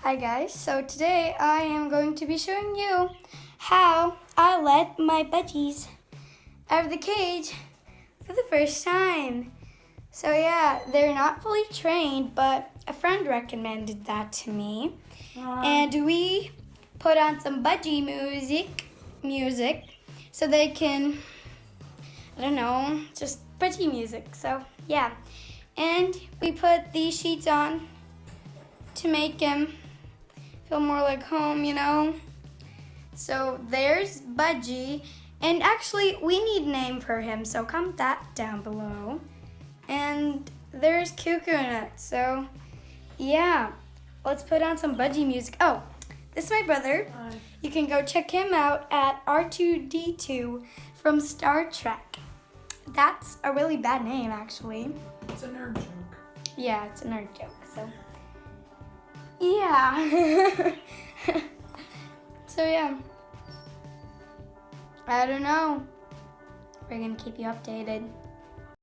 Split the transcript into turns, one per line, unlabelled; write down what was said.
Hi guys, so today I am going to be showing you how I let my budgies out of the cage for the first time. So yeah, they're not fully trained, but a friend recommended that to me. And we put on some budgie music so they can, I don't know, just budgie music. So yeah, and we put these sheets on to make him feel more like home, you know. So there's Budgie, and actually we need a name for him, so comment that down below. And there's Cuckoo Nut. So yeah, let's put on some Budgie music. Oh, this is my brother.
Hi.
You can go check him out at R2D2 from Star Trek. That's a really bad name, actually.
It's a nerd joke.
Yeah, it's a nerd joke, so yeah. So yeah, I don't know. We're gonna keep you updated.